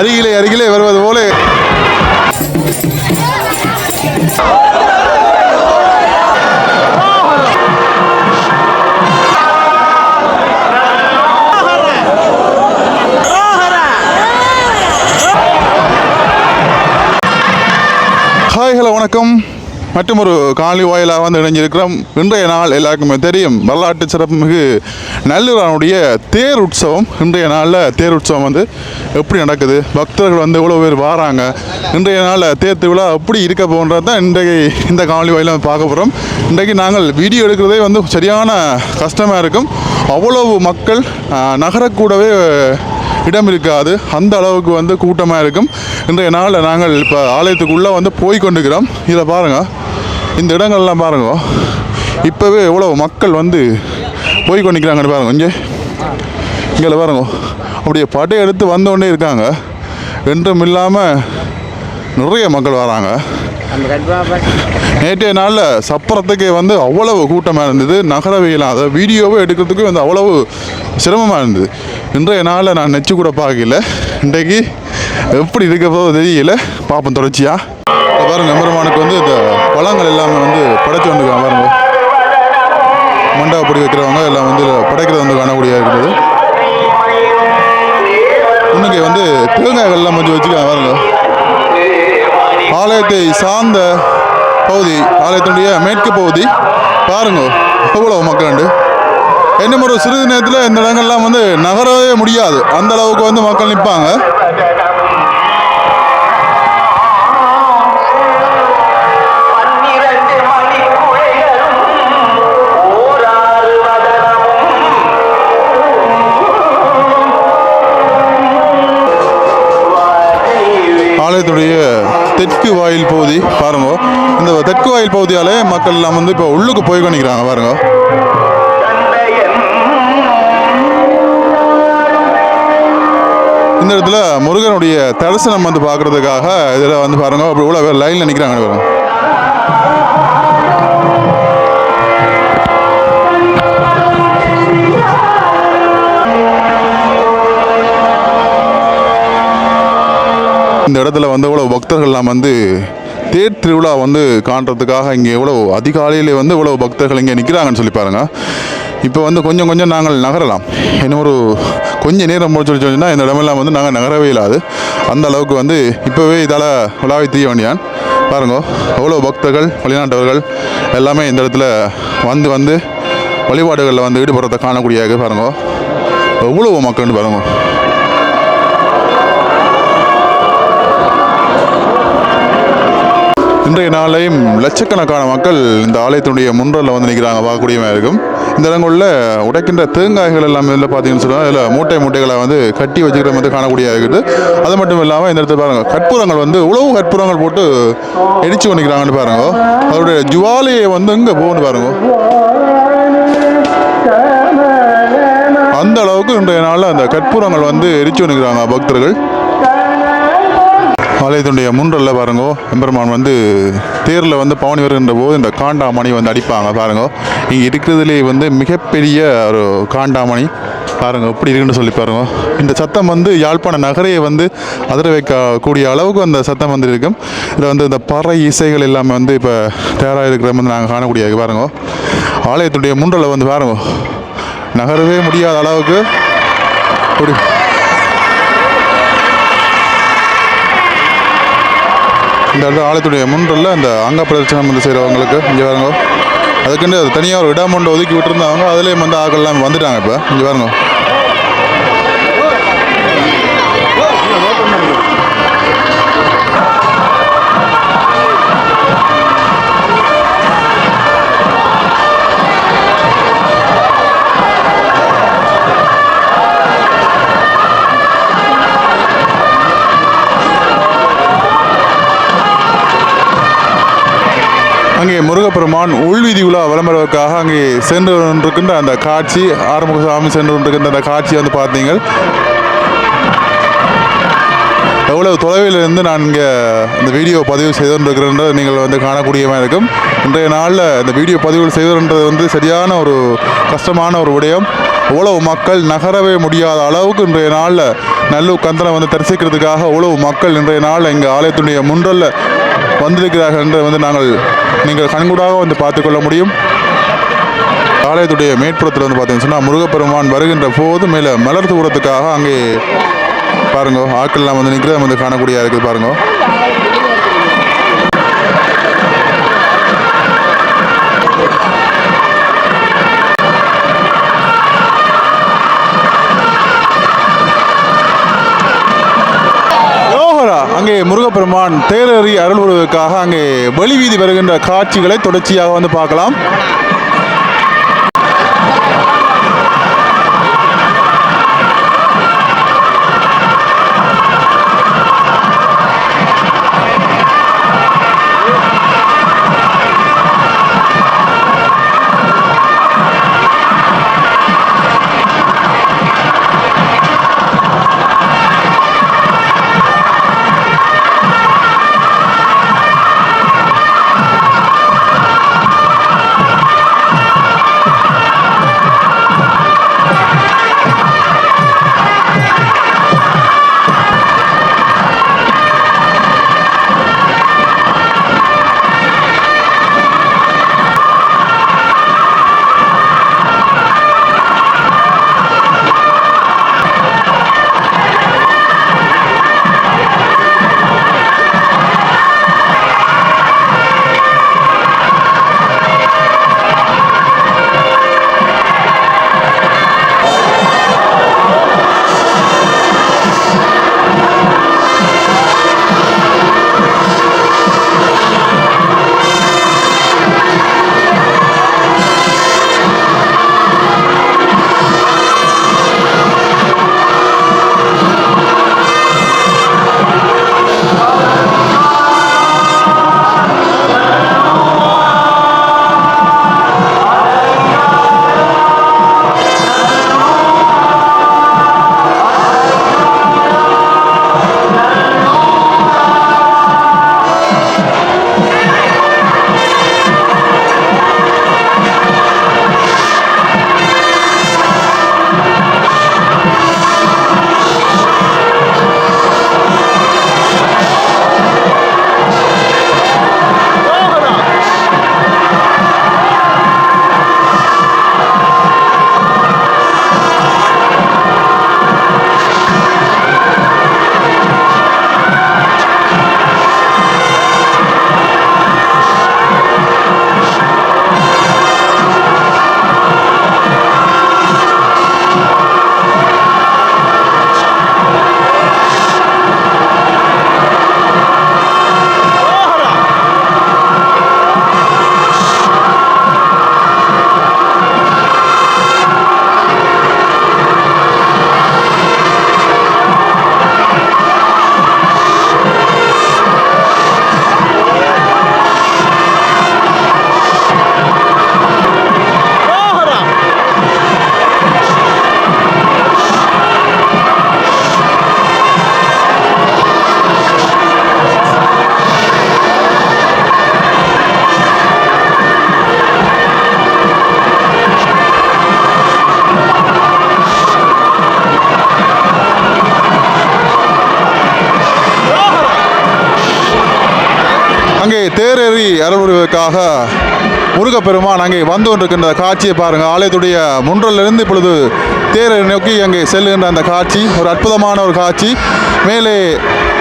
அருகிலே அருகிலே வருவது போல ஹாய் ஹலோ வணக்கம். மற்றும் ஒரு காணொலி வாயிலாக வந்து இணைஞ்சிருக்கிறோம். இன்றைய நாள் எல்லாருக்குமே தெரியும், வரலாற்று சிறப்புமிகு நல்லூரானுடைய தேர் உற்சவம். இன்றைய நாளில் தேர் உற்சவம் வந்து எப்படி நடக்குது, பக்தர்கள் வந்து எவ்வளோ பேர் வராங்க, இன்றைய நாளில் தேர் திருவிழா எப்படி இருக்க போன்றது தான் இன்றைக்கு இந்த காணொலி வாயிலாக பார்க்க போகிறோம். இன்றைக்கு நாங்கள் வீடியோ எடுக்கிறதே வந்து சரியான கஷ்டமாக இருக்கும். அவ்வளவு மக்கள் நகரக்கூடவே இடம் இருக்காது, அந்த அளவுக்கு வந்து கூட்டமாக இருக்கும். இன்றைய நாளில் நாங்கள் இப்போ ஆலயத்துக்குள்ளே வந்து போய் கொண்டுக்கிறோம். இதில் பாருங்கள், இந்த இடங்கள்லாம் பாருங்க, இப்போவே எவ்வளோ மக்கள் வந்து போய் கொண்டிருக்கிறாங்கன்னு பாருங்கள். இங்கே பாருங்க, அப்படியே படை எடுத்து வந்தோடனே இருக்காங்க. என்றும் இல்லாமல் நிறைய மக்கள் வராங்க. நேற்றைய நாளில் சப்பரத்துக்கே வந்து அவ்வளவு கூட்டமாக இருந்தது. நகரவையெல்லாம் அதை வீடியோவை எடுக்கிறதுக்கு வந்து அவ்வளவு சிரமமாக இருந்தது. இன்றைய நாளில் நான் நெச்சு கூட பார்க்கல. இன்றைக்கு எப்படி இருக்க போதோ தெரியல, பார்ப்போம் தொடர்ச்சியாக. பாருங்கள், எம்பெருமானுக்கு வந்து இந்த பழங்கள் எல்லாமே வந்து படைச்சு வந்துருக்காங்க. பாருங்க, மண்டபப்படி வைக்கிறவங்க எல்லாம் வந்து படைக்கிறது வந்து காணக்கூடியதாக இருக்கிறது. இன்னைக்கு வந்து தேங்காய்கள்லாம் கொஞ்சம் வச்சுக்காங்க. பாருங்க, ஆலயத்தை சார்ந்த பகுதி, ஆலயத்தினுடைய மேற்கு பகுதி பாருங்க, எவ்வளவு மக்கள் உண்டு. இன்னும் ஒரு சிறிது நேரத்தில் இந்த இடங்கள்லாம் வந்து நகரவே முடியாது, அந்த அளவுக்கு வந்து மக்கள் நிற்பாங்க. ஆலயத்துடைய தெற்கு வாயில் பகுதி பாருங்க. இந்த தெற்கு வாயில் பகுதியாலே மக்கள் எல்லாம் வந்து இப்போ உள்ளுக்கு போய் கொண்டிருக்கிறாங்க. பாருங்க, இந்த இடத்துல முருகனுடைய தரிசனம் வந்து பார்க்கறதுக்காக இதில் வந்து பாருங்க, அப்படி இவ்வளோ லைனில் நிற்கிறாங்க. பாருங்க, இந்த இடத்துல வந்து இவ்வளோ பக்தர்கள்லாம் வந்து தேர் திருவிழா வந்து காண்றதுக்காக இங்கே எவ்வளோ அதிகாலையிலே வந்து இவ்வளோ பக்தர்கள் இங்கே நிற்கிறாங்கன்னு சொல்லி பாருங்கள். இப்போ வந்து கொஞ்சம் கொஞ்சம் நாங்கள் நகரலாம். இன்னும் ஒரு கொஞ்சம் நேரம் போச்சு சொன்னால் இந்த இடமெல்லாம் வந்து நாங்கள் நகரவே இல்லாது, அந்த அளவுக்கு வந்து இப்போவே இதால் உலாவி தீய வேண்டியான். பாருங்க, எவ்வளோ பக்தர்கள் வெளிநாட்டவர்கள் எல்லாமே இந்த இடத்துல வந்து வந்து வழிபாடுகளில் வந்து ஈடுபடுறதை காணக்கூடியதாக பாருங்க, எவ்வளோ மக்கள்னு பாருங்க. இன்றைய நாளையும் லட்சக்கணக்கான மக்கள் இந்த ஆலயத்தினுடைய முன்றலில் வந்து நிற்கிறாங்க, பார்க்கக்கூடியமாக இருக்கும். இந்த இடங்களில் உடைக்கின்ற தேங்காய்கள் எல்லாம் இதில் பார்த்தீங்கன்னு சொன்னால் இதில் மூட்டை மூட்டைகளை வந்து கட்டி வச்சுக்கிற வந்து காணக்கூடியதாக இருக்குது. அது மட்டும் இல்லாமல் இந்த இடத்துல பாருங்கள், கற்பூரங்கள் வந்து உழவு கற்பூரங்கள் போட்டு எரிச்சு கொண்டிருக்கிறாங்கன்னு பாருங்க. அதோடைய ஜுவாலையை வந்து இங்கே போகணுன்னு பாருங்க. அந்த அளவுக்கு இன்றைய நாளில் அந்த கற்பூரங்கள் வந்து எரிச்சு கொண்டிருக்கிறாங்க பக்தர்கள். ஆலயத்தினுடைய முன்றலில் பாருங்க, எம்பெருமான் வந்து தேரில் வந்து பவனி வருகின்ற போது இந்த காண்டாமணி வந்து அடிப்பாங்க. பாருங்க, இங்கே இருக்கிறதுலே வந்து மிகப்பெரிய ஒரு காண்டாமணி பாருங்க, எப்படி இருக்குன்னு சொல்லி பாருங்க. இந்த சத்தம் வந்து யாழ்ப்பாண நகரையை வந்து அதிர வைக்கக்கூடிய அளவுக்கு அந்த சத்தம் வந்து இருக்கும். இதில் வந்து இந்த பறை இசைகள் எல்லாமே வந்து இப்போ தயாராக இருக்கிற வந்து நாங்கள் காணக்கூடியது. பாருங்க, ஆலயத்துடைய முன்றலில் வந்து பாருங்க, நகரவே முடியாத அளவுக்கு அப்படி இந்த இடத்துல ஆலயத்துடைய முன்றலில் இந்த அங்க பிரதட்சணம் வந்து செய்கிறவங்களுக்கு இங்கே பாருங்க, அதுக்குண்டு அது தனியாக ஒரு இடம் ஒன்று ஒதுக்கி விட்டுருந்தாங்க, அதுலேயும் வந்து ஆக்கள்லாம் வந்துட்டாங்க. இப்போ இங்கே பாருங்க, அங்கே முருகப்பெருமான் உள்வீதி உலா விளம்பரத்துக்காக அங்கே சென்று கொண்டிருக்கின்ற அந்த காட்சி, ஆறுமுகசாமி சென்று கொண்டிருக்கின்ற அந்த காட்சி வந்து பார்த்தீங்க எவ்வளவு தொலைவில் இருந்து நான் இங்கே இந்த வீடியோ பதிவு செய்துകൊണ്ടിருக்கிறேன்றது நீங்கள் வந்து காணக்கூடியமாக இருக்கும். இன்றைய நாளில் இந்த வீடியோ பதிவுகள் செய்வதுன்றது வந்து சரியான ஒரு கஷ்டமான ஒரு விடயம். இவ்வளவு மக்கள் நகரவே முடியாத அளவுக்கு இன்றைய நாளில் நல்லூர் கந்தனை வந்து தரிசிக்கிறதுக்காக இவ்வளவு மக்கள் இன்றைய நாளில் எங்கள் ஆலயத்துடைய முன்றல்ல வந்திருக்கிறார்கள் என்று வந்து நீங்கள் கண்கூடாக வந்து பார்த்துக்கொள்ள முடியும். ஆலயத்துடைய மேற்புறத்தில் வந்து பார்த்தீங்கன்னு சொன்னால் முருகப்பெருமான் வருகின்ற போது மேலே மலர் தூரத்துக்காக அங்கே பாருங்க ஆட்கள்லாம் வந்து நிற்கிறத வந்து காணக்கூடியதாக இருக்குது பாருங்க. அங்கே முருகப்பெருமான் தேரறி அருள்வதற்காக அங்கே வெளி வீதி வருகின்ற காட்சிகளை தொடர்ச்சியாக வந்து பார்க்கலாம். அங்கே தேரேறி அருள்வதற்காக முருகப்பெருமான் அங்கே வந்து கொண்டிருக்கின்ற காட்சியை பாருங்கள். ஆலயத்துடைய முன்றலிருந்து இப்பொழுது தேரை நோக்கி அங்கே செல்லுகின்ற அந்த காட்சி ஒரு அற்புதமான ஒரு காட்சி. மேலே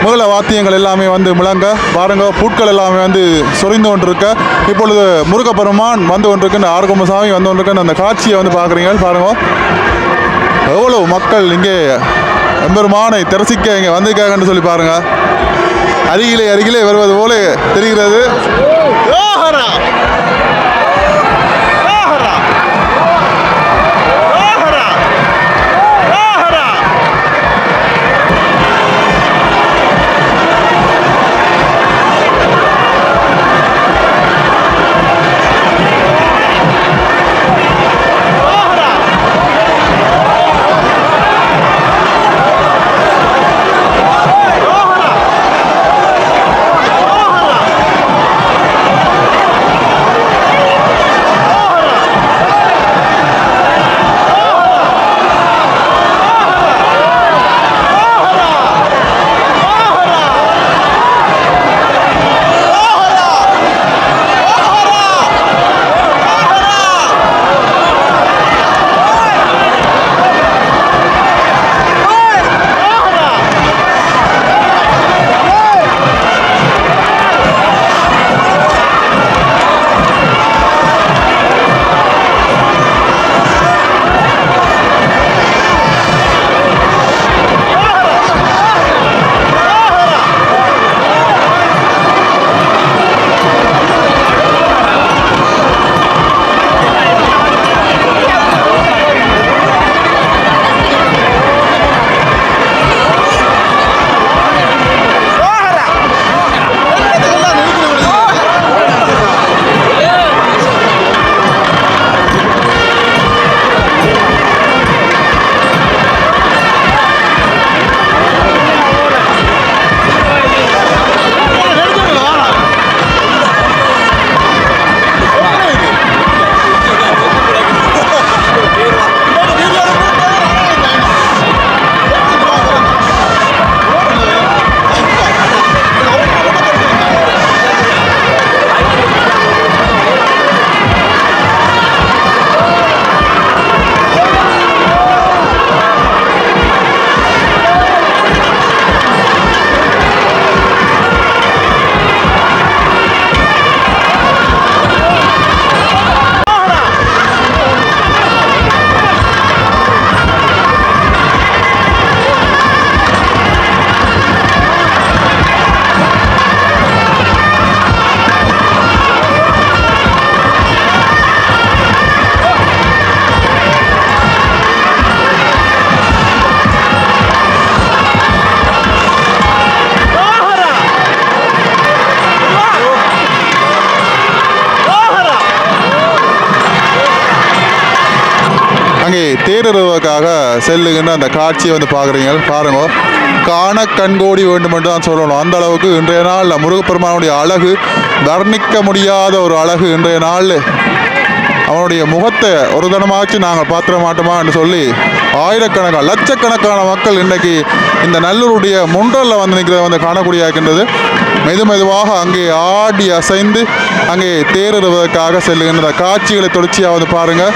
மேள வாத்தியங்கள் எல்லாமே வந்து முழங்க பாருங்க, பூட்கள் எல்லாமே வந்து சொரிந்து கொண்டிருக்க இப்பொழுது முருகப்பெருமான் வந்து கொண்டிருக்கின்ற ஆறுகுமசாமி வந்து கொண்டிருக்கின்ற அந்த காட்சியை வந்து பார்க்குறீங்க. பாருங்க எவ்வளவு மக்கள் இங்கே எம்பெருமானை தரிசிக்க இங்கே வந்திருக்காங்கன்னு சொல்லி பாருங்க. அருகிலே வருவது போல தெரிகிறது. அங்கே தேரிடுவதற்காக செல்லுகின்ற அந்த காட்சியை வந்து பார்க்குறீங்க. பாருங்க, காண கண்கோடி வேண்டும் என்று தான் சொல்லணும். அந்த அளவுக்கு இன்றைய நாள் முருகப்பெருமானுடைய அழகு வர்ணிக்க முடியாத ஒரு அழகு. இன்றைய நாள் அவனுடைய முகத்தை ஒரு தனமாச்சு நாங்கள் பார்த்துட மாட்டோமா என்று சொல்லி ஆயிரக்கணக்கான லட்சக்கணக்கான மக்கள் இன்றைக்கு இந்த நல்லூருடைய முன்றலில் வந்து நிற்கிறத வந்து காணக்கூடிய இருக்கின்றது. மெதுவாக அங்கே ஆடி அசைந்து அங்கே தேரிடுவதற்காக செல்லுகின்ற காட்சிகளை தொடர்ச்சியாக வந்து பாருங்கள்.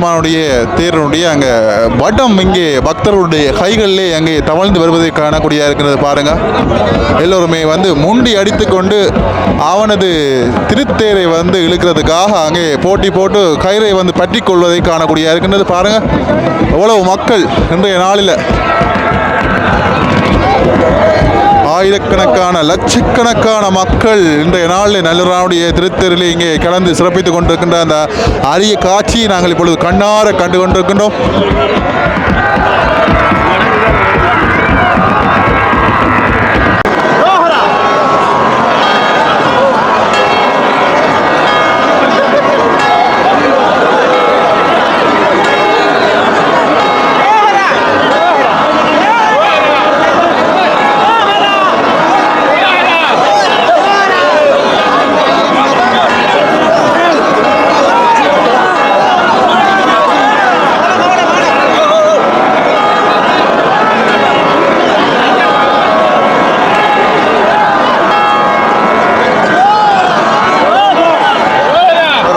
சிவபெருமானுடைய தேரனுடைய அங்கே வடம் இங்கே பக்தர்களுடைய கைகளிலே அங்கே தவழ்ந்து வருவதை காணக்கூடியதாக இருக்கிறது பாருங்க. எல்லோருமே வந்து முண்டி அடித்து கொண்டு அவனது திருத்தேரை வந்து இழுக்கிறதுக்காக அங்கே போட்டி போட்டு கயிறை வந்து பற்றி கொள்வதை காணக்கூடியதாக இருக்கின்றது பாருங்க. எவ்வளவு மக்கள் இன்றைய நாளில் ஆயிரக்கணக்கான லட்சக்கணக்கான மக்கள் இன்றைய நாளில் நல்லூரானுடைய திருத்தேரில் இங்கே கலந்து சிறப்பித்துக் கொண்டிருக்கின்ற அந்த அரிய காட்சியை நாங்கள் இப்பொழுது கண்ணார கண்டு கொண்டிருக்கின்றோம்.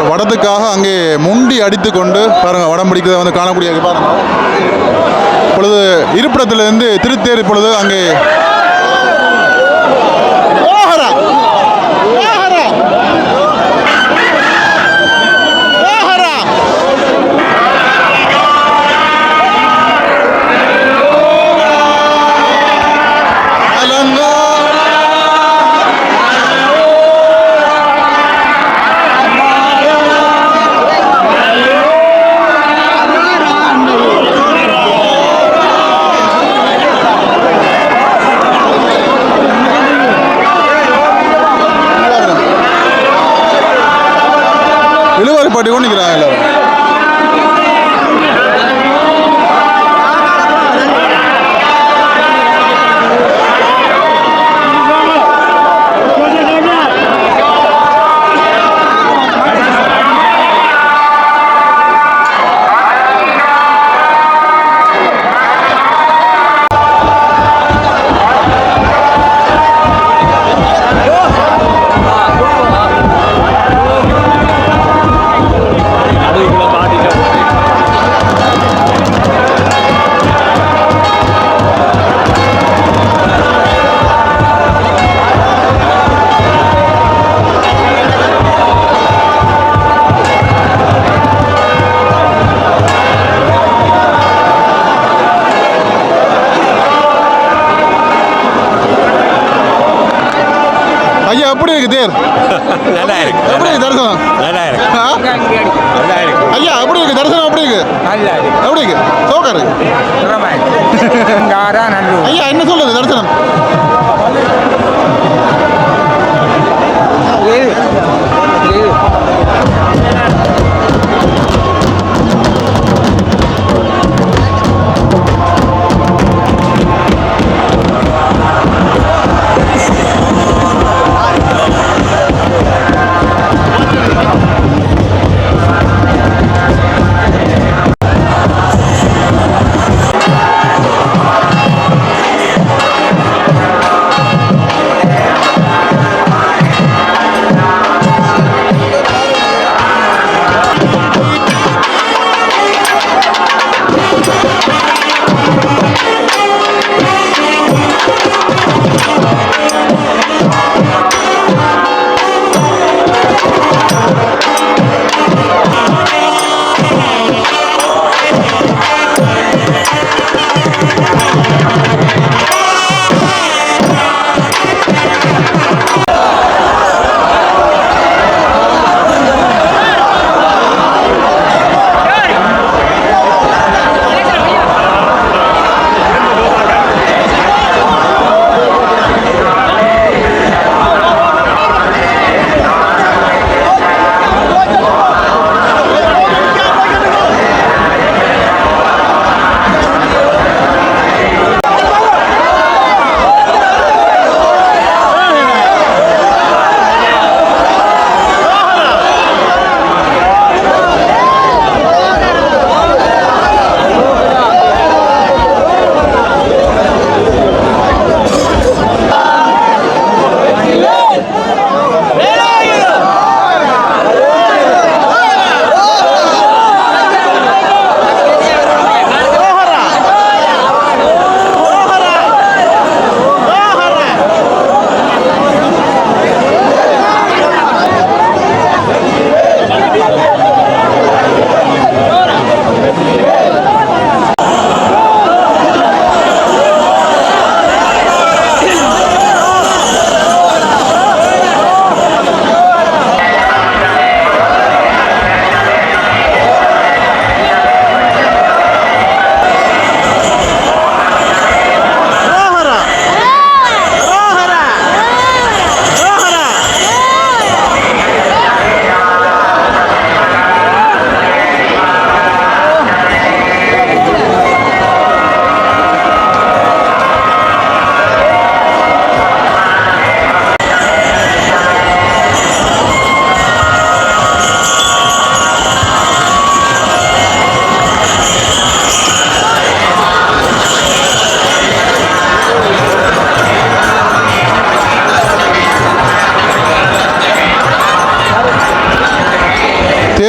வடத்துக்காக அங்கே முண்டி அடித்து கொண்டு பாருங்க வடம் பிடிக்கிறத வந்து காணக்கூடிய பாருங்க. இப்பொழுது இருப்பிடத்திலிருந்து திருத்தேர் இப்பொழுது அங்கே இழுவாரி கொண்டு நிற்கிறாங்க எல்லாரும். ஐயா எப்படி இருக்கு தேர்? நல்லா இருக்கு. எப்படி இருக்கு தரிசனம்? நல்லா இருக்கு. நல்லா இருக்கு. ஐயா எப்படி இருக்கு தரிசனம்? எப்படி இருக்கு? நல்லா இருக்கு. எப்படி இருக்கு? சோக்கா இருக்கு. ஐயா என்ன சொல்லுது தரிசனம்?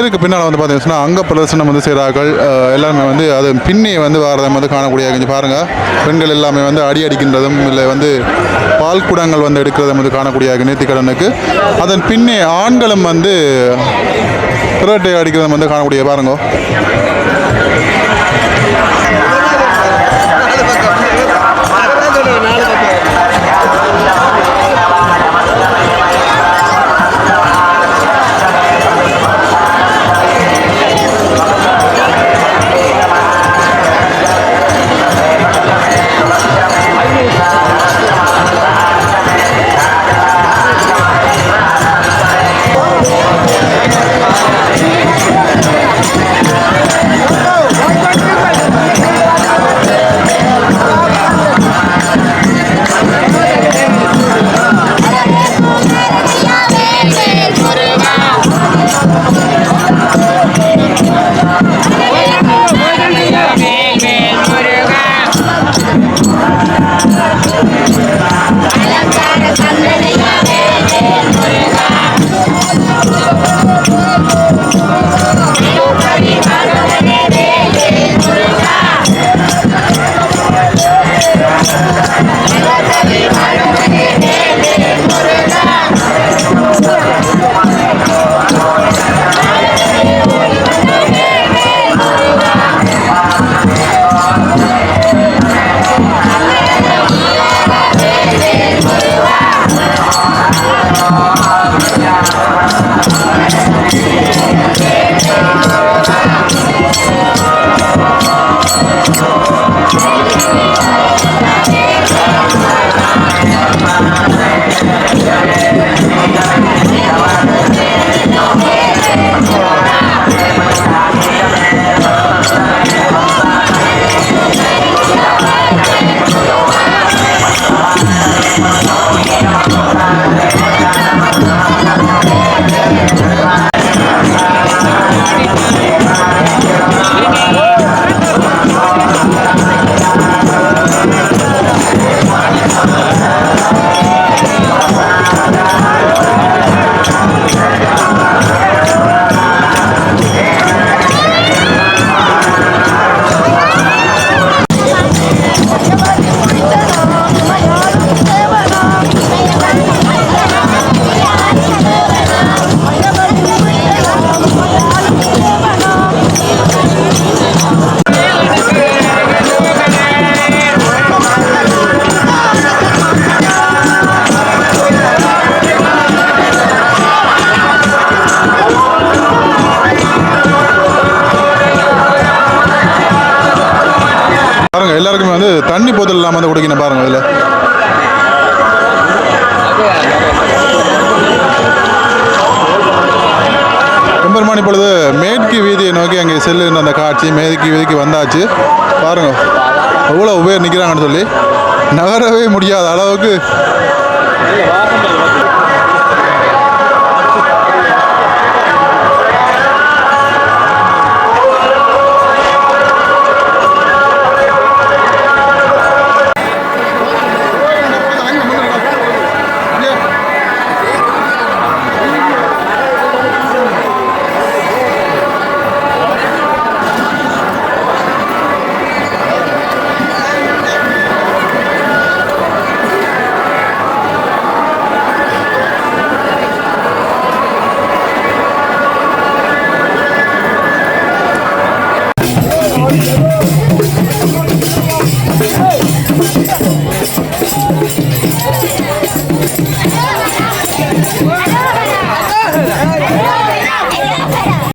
தேருக்கு பின்னால் வந்து பார்த்தீங்கன்னா அங்க பிரதர்சனம் வந்து செய்கிறார்கள். எல்லாருமே வந்து அது பின்னே வந்து வாரதை வந்து காணக்கூடிய கொஞ்சம் பாருங்கள். பெண்கள் எல்லாமே வந்து அடி அடிக்கின்றதும் இல்லை வந்து பால் குடங்கள் வந்து எடுக்கிறதும் வந்து காணக்கூடிய நேர்த்திக்கடனுக்கு. அதன் பின்னே ஆண்களும் வந்து திரட்டை அடிக்கிறதும் வந்து காணக்கூடிய பாருங்க. பாருங்க எல்லாருக்குமே வந்து தண்ணி போத்தல் இல்லாமல் வந்து குடிக்கணும் பாருங்க. இதில் பெருமானி பொழுது மேற்கு வீதியை நோக்கி அங்கே செல்லுன்ற அந்த காட்சி மேற்கு வீதிக்கு வந்தாச்சு. பாருங்க எவ்வளோ பேர் நிற்கிறாங்கன்னு சொல்லி நகரவே முடியாத அளவுக்கு